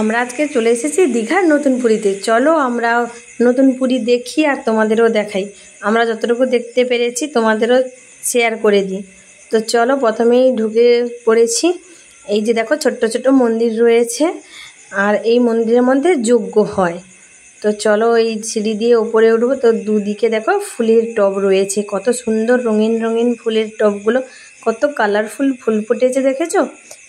আমরা আজকে চলে এসেছি দীঘার নতুন পুরীতে। চলো আমরা নতুন পুরী দেখি আর তোমাদেরও দেখাই। আমরা যতটুকু দেখতে পেরেছি তোমাদেরও শেয়ার করে দিই। তো চলো, প্রথমেই ঢুকে পড়েছি। এই যে দেখো ছোট্ট ছোট্ট মন্দির রয়েছে, আর এই মন্দিরের মধ্যে যজ্ঞ হয়। তো চলো এই সিঁড়ি দিয়ে ওপরে উঠবো। তো দুদিকে দেখো ফুলের টব রয়েছে, কত সুন্দর রঙিন রঙিন ফুলের টবগুলো, কত কালারফুল ফুল ফুটেছে দেখেছো।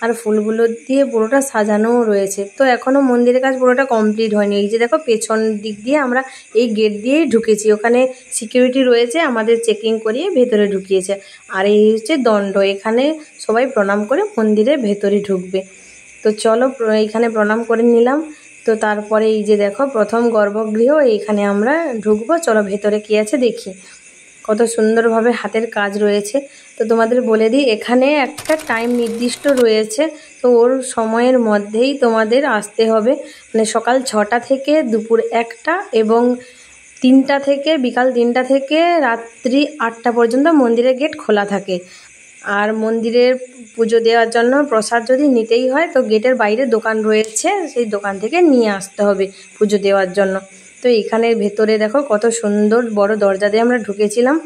আর ফুলগুলো দিয়ে পুরোটা সাজানোও রয়েছে। তো এখনও মন্দিরের কাজ পুরোটা কমপ্লিট হয়নি। এই যে দেখো পেছন দিক দিয়ে আমরা এই গেট দিয়েই ঢুকেছি, ওখানে সিকিউরিটি রয়েছে, আমাদের চেকিং করিয়ে ভেতরে ঢুকিয়েছে। আর এই হচ্ছে দণ্ড, এখানে সবাই প্রণাম করে মন্দিরের ভেতরে ঢুকবে। তো চলো এইখানে প্রণাম করে নিলাম। তো তারপরে এই যে দেখো প্রথম গর্ভগৃহ, এইখানে আমরা ঢুকবো। চলো ভেতরে কী আছে দেখি। কত সুন্দরভাবে হাতের কাজ রয়েছে। তো তোমাদের বলে দিই, এখানে একটা টাইম নির্দিষ্ট রয়েছে। তো ওর সময়ের মধ্যেই তোমাদের আসতে হবে, মানে সকাল 6টা থেকে দুপুর 1টা এবং 3টা থেকে বিকাল 3টা থেকে রাত্রি 8টা পর্যন্ত মন্দিরের গেট খোলা থাকে। আর মন্দিরের পুজো দেওয়ার জন্য প্রসাদ যদি নিতেই হয় তো গেটের বাইরে দোকান রয়েছে, সেই দোকান থেকে নিয়ে আসতে হবে পুজো দেওয়ার জন্য। তো এখানে ভেতরে দেখো কত সুন্দর বড় দরজা দিয়ে আমরা ঢুকেছিলাম।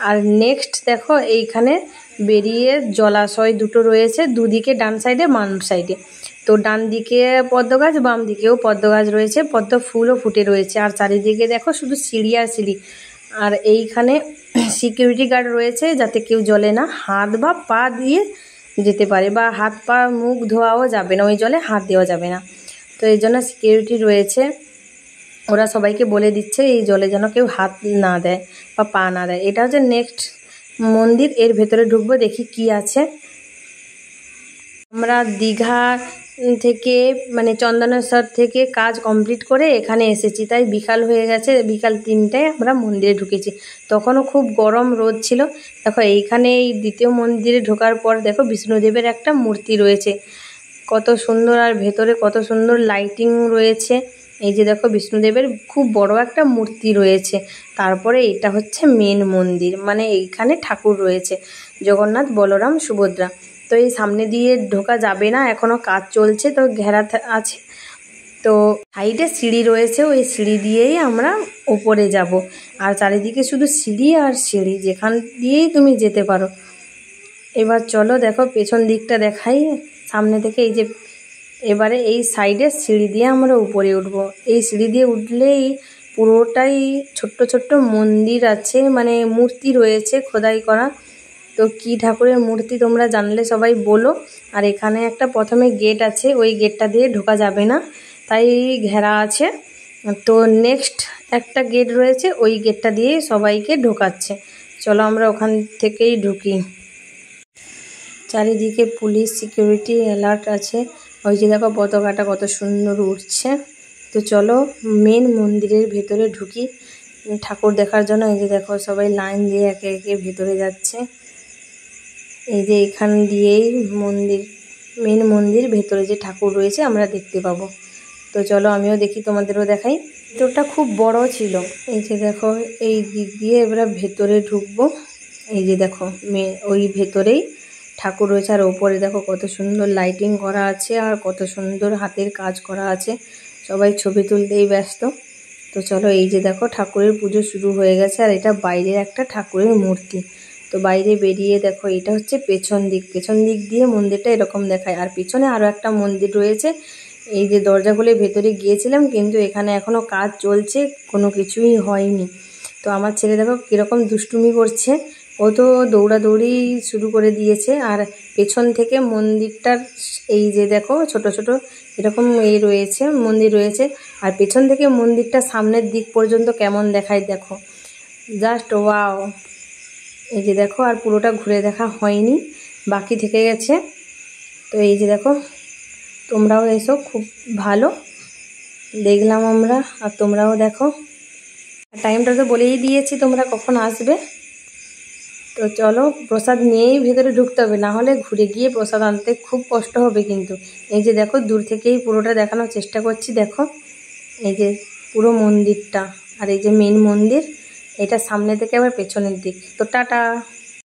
আর নেক্সট দেখো এইখানে বেরিয়ে জলাশয় দুটো রয়েছে, দুদিকে, ডান সাইডে বাম সাইডে। তো ডান দিকে পদ্ম গাছ, বাম দিকেও পদ্ম গাছ রয়েছে, পদ্ম ফুলও ফুটে রয়েছে। আর চারিদিকে দেখো শুধু সিঁড়ি আর সিঁড়ি। আর এইখানে সিকিউরিটি গার্ড রয়েছে, যাতে কেউ জলে না হাত বা পা দিয়ে যেতে পারে, বা হাত পা মুখ ধোয়াও যাবে না, ওই জলে হাত দেওয়া যাবে না। তো এই জন্য সিকিউরিটি রয়েছে, ওরা সবাইকে বলে দিচ্ছে এই জলে যেন কেউ হাত না দেয় বা পা না দেয়। এটা হচ্ছে নেক্সট মন্দির, এর ভেতরে ঢুকবো, দেখি কি আছে। আমরা দীঘা থেকে মানে চন্দনেশ্বর থেকে কাজ কমপ্লিট করে এখানে এসেছি, তাই বিকাল হয়ে গেছে। বিকাল 3টায় আমরা মন্দিরে ঢুকেছি, তখনও খুব গরম রোদ ছিল। দেখো এইখানে এই দ্বিতীয় মন্দিরে ঢোকার পর দেখো বিষ্ণুদেবের একটা মূর্তি রয়েছে, কত সুন্দর। আর ভেতরে কত সুন্দর লাইটিং রয়েছে। এই যে দেখো বিষ্ণুদেবের খুব বড় একটা মূর্তি রয়েছে। তারপরে এটা হচ্ছে মেন মন্দির, মানে এইখানে ঠাকুর রয়েছে জগন্নাথ, বলরাম, সুভদ্রা। তো এই সামনে দিয়ে ঢোকা যাবে না, এখনও কাজ চলছে, তো ঘেরা আছে। তো সাইডে সিঁড়ি রয়েছে, ওই সিঁড়ি দিয়েই আমরা ওপরে যাব। আর চারিদিকে শুধু সিঁড়ি আর সিঁড়ি, যেখান দিয়েই তুমি যেতে পারো। এবার চলো দেখো পেছন দিকটা দেখাই সামনে থেকে। এই যে এবারে এই সাইডে সিঁড়ি দিয়ে আমরা উপরে উঠব। এই সিঁড়ি দিয়ে উঠলেই পুরোটাই ছোট্ট ছোট্ট মন্দির আছে, মানে মূর্তি রয়েছে খোদাই করা। তো কি ঠাকুরের মূর্তি তোমরা জানলে সবাই বলো। আর এখানে একটা প্রথমে গেট আছে, ওই গেটটা দিয়ে ঢোকা যাবে না, তাই ঘেরা আছে। তো নেক্সট একটা গেট রয়েছে, ওই গেটটা দিয়ে সবাইকে ঢোকাচ্ছে। চলো আমরা ওখান থেকেই ঢুকি। চারিদিকে পুলিশ সিকিউরিটি অ্যালার্ট আছে। ওই যে দেখো পতাকাটা কত সুন্দর উঠছে। তো চলো মেন মন্দিরের ভেতরে ঢুকি ঠাকুর দেখার জন্য। এই যে দেখো সবাই লাইন দিয়ে একে একে ভেতরে যাচ্ছে। এই যে এখান দিয়েই মন্দির, মেন মন্দির, ভেতরে যে ঠাকুর রয়েছে আমরা দেখতে পাবো। তো চলো আমিও দেখি, তোমাদেরও দেখাই। ভেতরটা খুব বড় ছিল। এই যে দেখো এই দিক দিয়ে এবার ভেতরে ঢুকবো। এই যে দেখো ওই ভেতরেই ঠাকুর রয়েছে। আর ওপরে দেখো কত সুন্দর লাইটিং করা আছে, আর কত সুন্দর হাতের কাজ করা আছে। সবাই ছবি তুলতেই ব্যস্ত। তো চলো এই যে দেখো ঠাকুরের পুজো শুরু হয়ে গেছে। আর এটা বাইরের একটা ঠাকুরের মূর্তি। তো বাইরে বেরিয়ে দেখো এটা হচ্ছে পেছন দিক, পেছন দিক দিয়ে মন্দিরটা এরকম দেখায়। আর পিছনে আরও একটা মন্দির রয়েছে। এই যে দরজা খুলে ভেতরে গিয়েছিলাম, কিন্তু এখানে এখনও কাজ চলছে, কোনো কিছুই হয়নি। তো আমার ছেলে দেখো কীরকম দুষ্টুমি করছে, ও তো দৌড়াদৌড়ি শুরু করে দিয়েছে। আর পেছন থেকে মন্দিরটার এই যে দেখো ছোট ছোট এরকম এই রয়েছে, মন্দির রয়েছে। আর পেছন থেকে মন্দিরটা সামনের দিক পর্যন্ত কেমন দেখায় দেখো, জাস্ট ওয়াও। এই যে দেখো আর পুরোটা ঘুরে দেখা হয়নি, বাকি থেকে গেছে। তো এই যে দেখো তোমরাও এসো, খুব ভালো দেখলাম আমরা, আর তোমরাও দেখো। টাইমটা তো বলেই দিয়েছি তোমরা কখন আসবে। তো চলো প্রসাদ নিয়েই ভেতরে ঢুকতে হবে, না হলে ঘুরে গিয়ে প্রসাদ আনতে খুব কষ্ট হবে কিন্তু। এই যে দেখো দূর থেকেই পুরোটা দেখানোর চেষ্টা করছি। দেখো এই যে পুরো মন্দিরটা, আর এই যে মেন মন্দির, এটা সামনে থেকে আবার পেছনের দিক। তো টাটা।